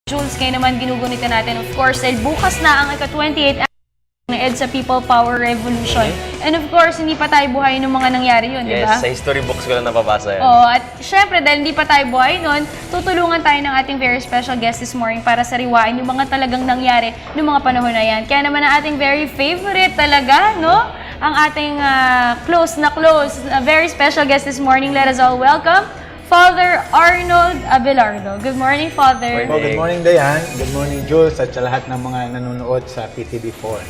Jules, kayo naman ginugunita natin, of course, dahil bukas na ang ika-28 ng EDSA People Power Revolution. And of course, hindi pa tayo buhay nung mga nangyari yun, di ba? Yes, sa history books ko lang napapasa yan. Oo, at syempre, dahil hindi pa tayo buhay nun, tutulungan tayo ng ating very special guest this morning para sariwain yung mga talagang nangyari nung mga panahon na yan. Kaya naman ang ating very favorite talaga, no? Ang ating close, very special guest this morning. Let us all welcome Father Arnold Abelardo. Good morning, Father. Oh, good morning, Dayan. Good morning, Jules, at sa lahat ng mga nanonood sa PTV4.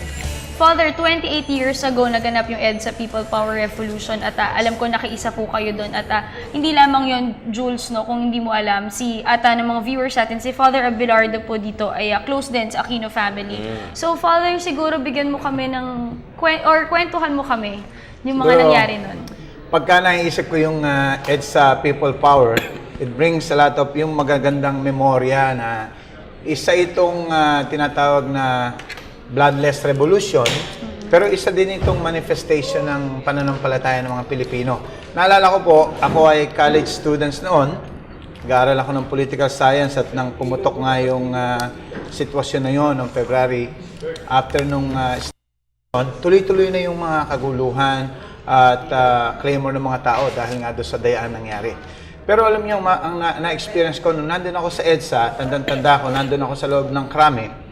Father, 28 years ago naganap yung EDSA People Power Revolution at alam ko nakiisa po kayo doon at hindi lamang yon Jules, no, kung hindi mo alam, ng mga viewers natin, si Father Abelardo po dito ay close din sa Aquino family. So Father, siguro bigyan mo kami ng, kwentuhan mo kami yung mga Siguro, nangyari nun. Pagka naiisip ko yung EDSA People Power, it brings a lot of yung magagandang memorya na isa itong tinatawag na bloodless revolution, pero isa din itong manifestation ng pananampalataya ng mga Pilipino. Naalala ko po, ako ay college students noon, nag-aaral ako ng political science at nang pumutok nga yung sitwasyon na yon noong February, after nung tuloy-tuloy na yung mga kaguluhan at clamor ng mga tao dahil nga doon sa dayaan nangyari. Pero alam niyo, ang na-experience ko nung nandun ako sa EDSA, tandang-tanda ko, nandun ako sa loob ng krame,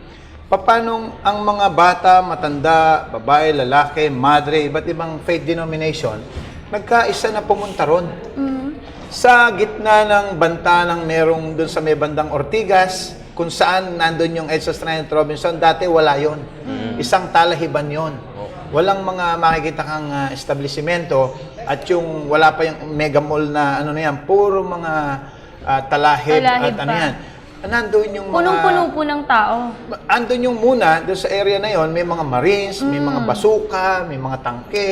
paano ang mga bata, matanda, babae, lalaki, madre, iba't ibang faith denomination, nagkaisa na pumunta ron. Sa gitna ng banta ng merong doon sa may bandang Ortigas, kung saan nandun yung EDSA Strand Robinson, dati wala yon. Isang talahiban yon. Walang mga makikita kang establishmento at yung wala pa yung mega mall na ano na yan, puro mga talahib at ano yan. Nandun yung mga... Punong-puno po ng tao. Andun yung muna, doon sa area na yon, may mga marines, may mga basuka, may mga tangke.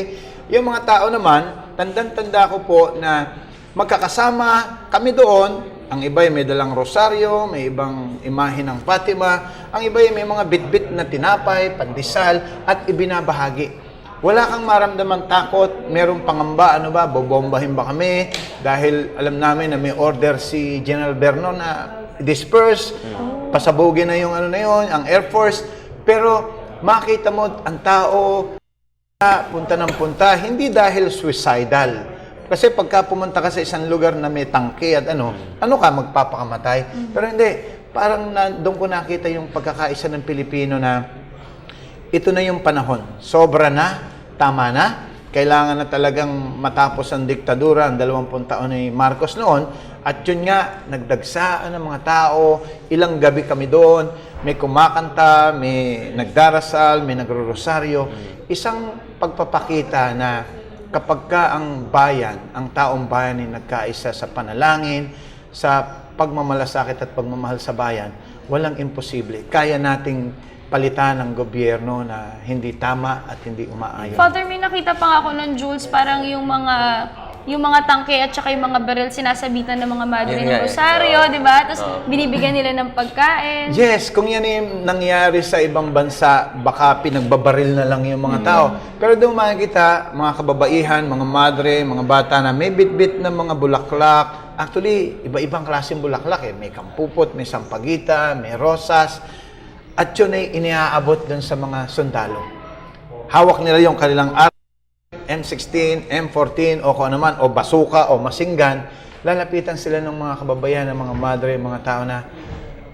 Yung mga tao naman, tandang-tanda ko po na magkakasama kami doon. Ang iba ay may dalang rosaryo, may ibang imahe ng Fatima. Ang iba ay may mga bitbit na tinapay, pandesal, at ibinabahagi. Wala kang maramdaman takot, merong pangamba, bobombahin ba kami? Dahil alam namin na may order si General Berno na disperse, pasabugin na yung ang Air Force. Pero makita mo ang tao punta ng punta, hindi dahil suicidal. Kasi pagka pumunta ka sa isang lugar na may tangke at ano ka, magpapakamatay. Pero hindi, parang doon ko nakita yung pagkakaisa ng Pilipino na ito na yung panahon. Sobra na, tama na. Kailangan na talagang matapos ang diktadura, ang 20 taon ni Marcos noon. At yun nga, nagdagsaan ng mga tao, ilang gabi kami doon, may kumakanta, may nagdarasal, may nagro-rosaryo. Isang pagpapakita na kapag ka ang bayan, ang taong bayan ay nagkaisa sa panalangin, sa pagmamalasakit at pagmamahal sa bayan, walang imposible. Kaya nating palitan ng gobyerno na hindi tama at hindi umaayon. Father, may nakita pa nga ako ng Jules, parang yung mga tangke at saka yung mga baril sinasabitan ng mga madre ng rosaryo, di ba? Tapos binibigyan nila ng pagkain. Yes, kung yan yung nangyari sa ibang bansa, baka pinagbabaril na lang yung mga tao. Pero doon makikita, mga kababaihan, mga madre, mga bata na may bit-bit na mga bulaklak. Actually, iba-ibang klaseng bulaklak eh. May kampupot, may sampagita, may rosas. At yun ay iniaabot doon sa mga sundalo. Hawak nila yung kanilang M16, M14, o kung ano man, o basuka, o masinggan, lalapitan sila ng mga kababayan, ng mga madre, mga tao na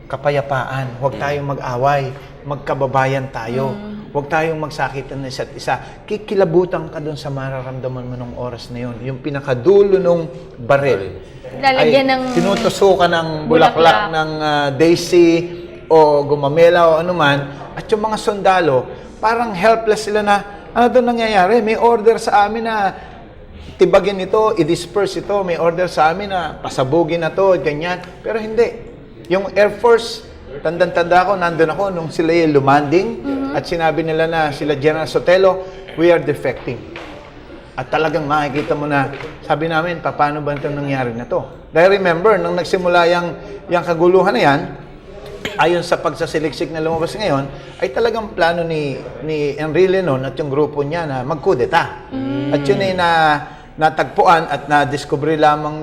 kapayapaan. Huwag tayong mag-away, magkababayan tayo. Huwag tayong magsakitan ng isa't isa. Kikilabutan ka doon sa mararamdaman mo nung oras na yun. Yung pinakadulo nung baril. Lalagyan ng... Tinutusukan ng bulaklak ng daisy, o gumamela, o anuman. At yung mga sundalo, parang helpless sila na, ano doon nangyayari? May order sa amin na tibagin ito, i-disperse ito. May order sa amin na pasabugin na to, ganyan. Pero hindi. Yung Air Force, tandang-tanda ko, nandun ako nung sila yung lumanding at sinabi nila na sila General Sotelo, we are defecting. At talagang makikita mo na, sabi namin, paano ba itong nangyari na to? Dahil remember, nung nagsimula yung kaguluhan na yan, ayon sa pagsasiliksik na lumabas ngayon, ay talagang plano ni Enrile noon at yung grupo niya na magkudeta. At yun ay natagpuan at na-discovery lamang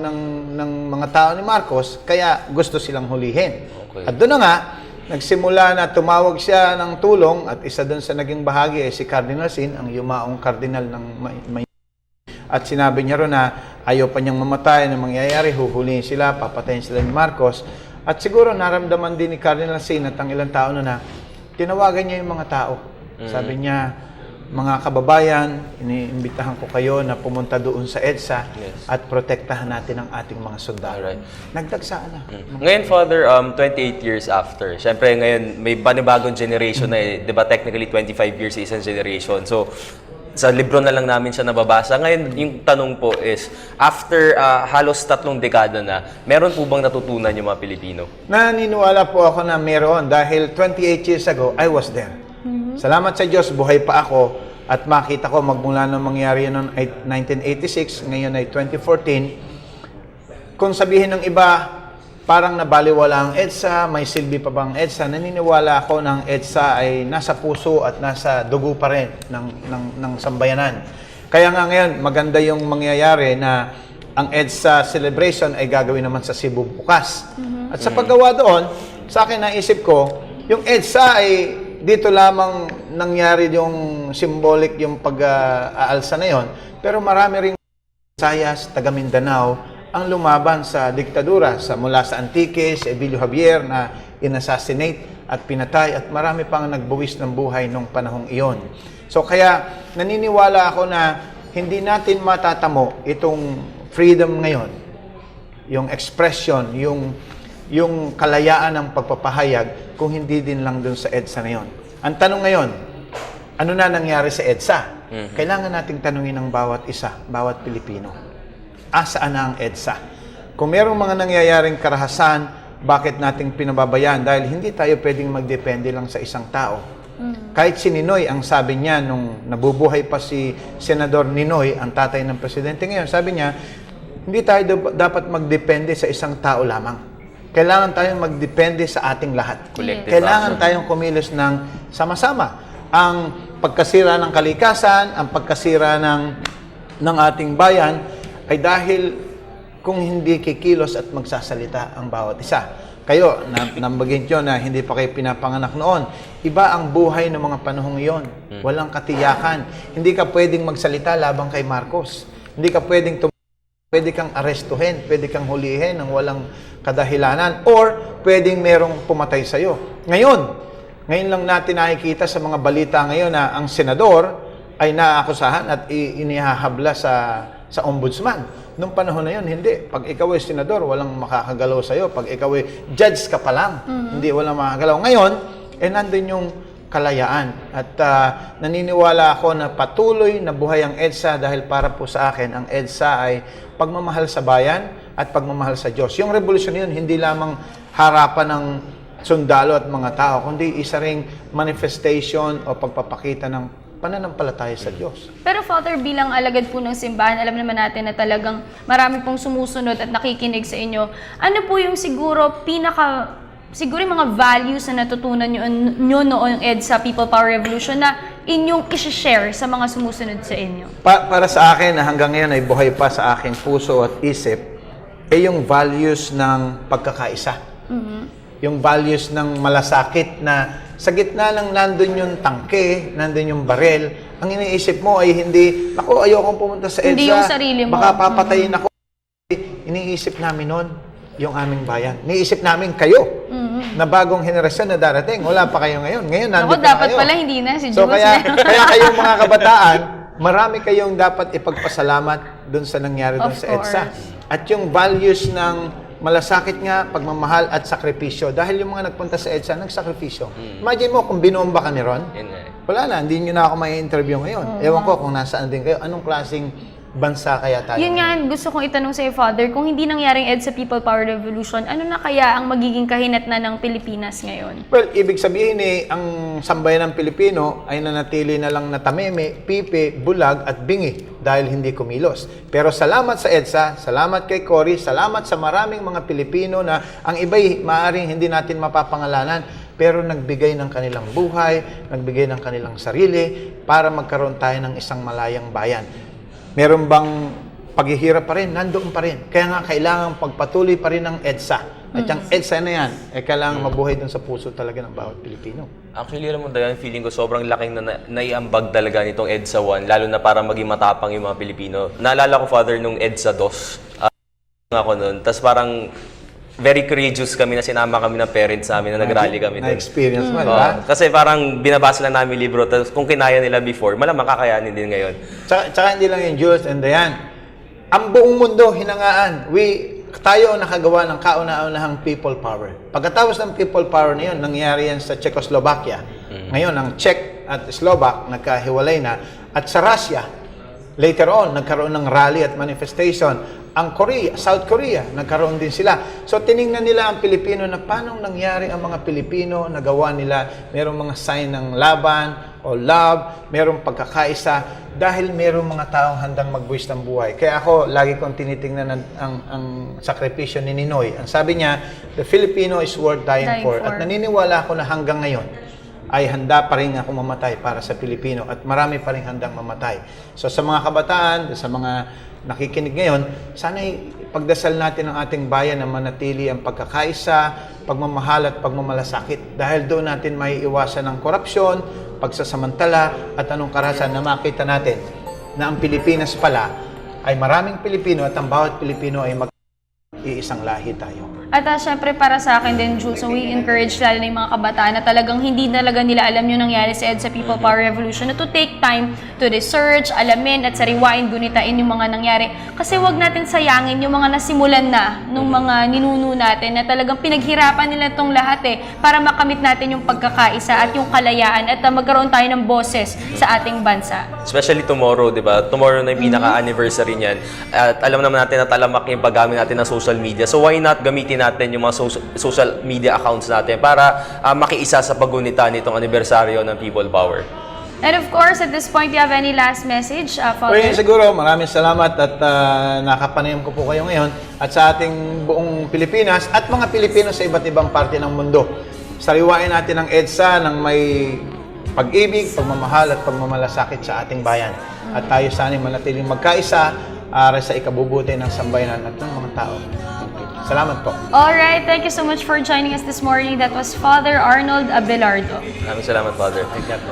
ng mga tao ni Marcos, kaya gusto silang hulihin. Okay. At doon na nga, nagsimula na tumawag siya ng tulong at isa doon sa naging bahagi ay si Cardinal Sin, ang yumaong kardinal ng may at sinabi niya ron na ayaw pa niyang mamatay na mangyayari, huhulihin sila, papatayin sila ni Marcos. At siguro naramdaman din ni Cardinal Sin at ang ilang tao na tinawagan niya yung mga tao. Sabi niya, mga kababayan, iniimbitahan ko kayo na pumunta doon sa EDSA at protektahan natin ang ating mga sundalo. Alright. Nagdagsaan na. Ngayon, Father, 28 years after, syempre ngayon may panibagong generation na di ba technically 25 years sa isang generation. So, sa libro na lang namin siya nababasa. Ngayon, yung tanong po is, after halos 3 dekada na, meron po bang natutunan yung mga Pilipino? Naniniwala po ako na meron dahil 28 years ago, I was there. Salamat sa Diyos, buhay pa ako at makita ko magmula nung mangyari noong 1986, ngayon ay 2014. Kung sabihin ng iba, parang nabaliwala ang EDSA, may silbi pa bang EDSA? Naniniwala ako ng EDSA ay nasa puso at nasa dugo pa rin ng sambayanan. Kaya nga ngayon, maganda yung mangyayari na ang EDSA celebration ay gagawin naman sa Cebu bukas. At sa paggawa doon, sa akin naisip ko, yung EDSA ay dito lamang nangyari yung symbolic yung pag-aalsa na yon. Pero marami ring Visayas, taga Mindanao, ang lumaban sa diktadura mula sa Antique, si Emilio Javier na inassassinate at pinatay at marami pang nagbuwis ng buhay nung panahong iyon. So kaya naniniwala ako na hindi natin matatamo itong freedom ngayon, yung expression, yung kalayaan ng pagpapahayag kung hindi din lang dun sa EDSA na yun. Ang tanong ngayon, ano na nangyari sa EDSA? Kailangan nating tanungin ng bawat isa, bawat Pilipino. Asaan na ang EDSA? Kung merong mga nangyayaring karahasan, bakit nating pinababayaan? Dahil hindi tayo pwedeng magdepende lang sa isang tao. Kahit si Ninoy, ang sabi niya, nung nabubuhay pa si Senador Ninoy, ang tatay ng presidente ngayon, sabi niya, hindi tayo dapat magdepende sa isang tao lamang. Kailangan tayong magdepende sa ating lahat. Collective Kailangan action. tayong kumilos ng sama-sama. Ang pagkasira ng kalikasan, ang pagkasira ng ating bayan, ay dahil kung hindi kikilos at magsasalita ang bawat isa. Kayo, nambagin nyo na hindi pa kayo pinapanganak noon. Iba ang buhay ng mga panahong iyon. Walang katiyakan. Hindi ka pwedeng magsalita labang kay Marcos. Hindi ka pwedeng pwede kang arestuhin, pwede kang hulihin ng walang kadahilanan, or pwedeng merong pumatay sa'yo. Ngayon lang natin nakikita sa mga balita ngayon na ang senador ay naaakusahan at inihahabla sa ombudsman. Nung panahon na yun, hindi. Pag ikaw ay senador, walang makakagalaw sa'yo. Pag ikaw ay judge ka pa lang, hindi, walang makakagalaw. Ngayon, nandun yung kalayaan. At naniniwala ako na patuloy na buhay ang EDSA dahil para po sa akin, ang EDSA ay pagmamahal sa bayan at pagmamahal sa Diyos. Yung revolusyon yun, hindi lamang harapan ng sundalo at mga tao, kundi isa ring manifestation o pagpapakita ng pananampalataya sa Diyos. Pero Father, bilang alagad po ng simbahan, alam naman natin na talagang marami pong sumusunod at nakikinig sa inyo. Ano po yung siguro yung mga values na natutunan nyo noong EDSA People Power Revolution na inyong isi-share sa mga sumusunod sa inyo? Para sa akin na hanggang ngayon ay buhay pa sa aking puso at isip, yung values ng pagkakaisa. Yung values ng malasakit na sa gitna lang nandun yung tangke, nandun yung barel. Ang iniisip mo ay hindi, ako ayokong pumunta sa EDSA. Hindi yung sarili mo. Baka papatayin ako. Iniisip namin nun, yung aming bayan. Iniisip namin kayo. Na bagong henerasyon na darating. Wala pa kayo ngayon. Ngayon, nandito Ako, na dapat kayo. pala hindi na si So, Jules. kaya kayong mga kabataan, marami kayong dapat ipagpasalamat dun sa nangyari dun Of sa EDSA. course. At yung values ng malasakit nga, pagmamahal at sakripisyo. Dahil yung mga nagpunta sa EDSA, nagsakripisyo. Imagine mo kung binomba ka ni Ron. Yun nga eh. Wala na, hindi nyo na ako may interview ngayon. Ewan ko kung nasaan din kayo. Anong klaseng bansa kaya tayo? Yun nga, gusto kong itanong sa'yo, Father, kung hindi nangyaring EDSA People Power Revolution, ano na kaya ang magiging kahinatnan ng Pilipinas ngayon? Well, ibig sabihin ang sambayan ng Pilipino ay nanatili na lang na tameme, pipe, bulag at bingi dahil hindi kumilos. Pero salamat sa EDSA, salamat kay Cory, salamat sa maraming mga Pilipino na ang iba'y maaaring hindi natin mapapangalanan, pero nagbigay ng kanilang buhay, nagbigay ng kanilang sarili para magkaroon tayo ng isang malayang bayan. Meron bang paghihirap pa rin, nandoon pa rin. Kaya nga, kailangan pagpatuloy pa rin ng EDSA. At yung EDSA na yan, kailangan mabuhay dun sa puso talaga ng bawat Pilipino. Actually, alam mo, Dayan, feeling ko sobrang laking naiambag talaga nitong EDSA 1, lalo na para maging matapang yung mga Pilipino. Naalala ko, Father, nung EDSA 2, ako nun, tapos parang very courageous kami na sinama kami ng parents namin na nag-rally kami doon. Na-experience mo, di ba? Kasi parang binabasa lang namin libro, tapos kung kinaya nila before, malamang kakayanin din ngayon. Tsaka hindi lang yung Jules and Dayan. Ang buong mundo, hinangaan. Tayo ang nakagawa ng kauna-unahang people power. Pagkatapos ng people power na yun, nangyari yan sa Czechoslovakia. Ngayon, ang Czech at Slovak nagkahiwalay na. At sa Russia, later on, nagkaroon ng rally at manifestation. Ang Korea, South Korea, nagkaroon din sila. So, tiningnan nila ang Pilipino na paano nangyari ang mga Pilipino, nagawa nila, merong mga sign ng laban o love, merong pagkakaisa, dahil merong mga taong handang magbuwis ng buhay. Kaya ako, lagi kong tinitingnan ang sakripisyo ni Ninoy. Ang sabi niya, the Filipino is worth dying for. At naniniwala ako na hanggang ngayon, ay handa pa rin ako mamatay para sa Pilipino at marami pa rin handang mamatay. So sa mga kabataan, sa mga nakikinig ngayon, sana pagdasal natin ang ating bayan na manatili ang pagkakaisa, pagmamahal at pagmamalasakit. Dahil doon natin may iwasan ng korupsyon, pagsasamantala at anong karahasan na makita natin na ang Pilipinas pala ay maraming Pilipino at ang bawat Pilipino ay iisang lahi tayo. At syempre para sa akin din, Jules, so we encourage lalo na yung mga kabataan na talagang hindi talaga nila alam yung nangyari sa EDSA People Power Revolution na to take time to research, alamin at sariwain, gunitain yung mga nangyari. Kasi wag natin sayangin yung mga nasimulan na nung mga ninuno natin na talagang pinaghirapan nila itong lahat para makamit natin yung pagkakaisa at yung kalayaan at magkaroon tayo ng boses sa ating bansa. Especially tomorrow, di ba? Tomorrow na yung pinaka-anniversary niyan. At alam naman natin na talamak yung paggamit natin ng social media. So why not gamitin natin yung mga social media accounts natin para makiisa sa paggunita nitong anibersaryo ng People Power. And of course, at this point, do you have any last message, Father? Well, siguro, maraming salamat at nakapanayam ko po kayo ngayon at sa ating buong Pilipinas at mga Pilipino sa iba't ibang parte ng mundo. Sariwain natin ang EDSA ng may pag-ibig, pagmamahal at pagmamalasakit sa ating bayan. At tayo sana'y manatiling magkaisa sa ikabubuti ng sambayanan at ng mga tao. Salamat po. Alright, thank you so much for joining us this morning. That was Father Arnold Abelardo. Maraming salamat, Father. Thank you.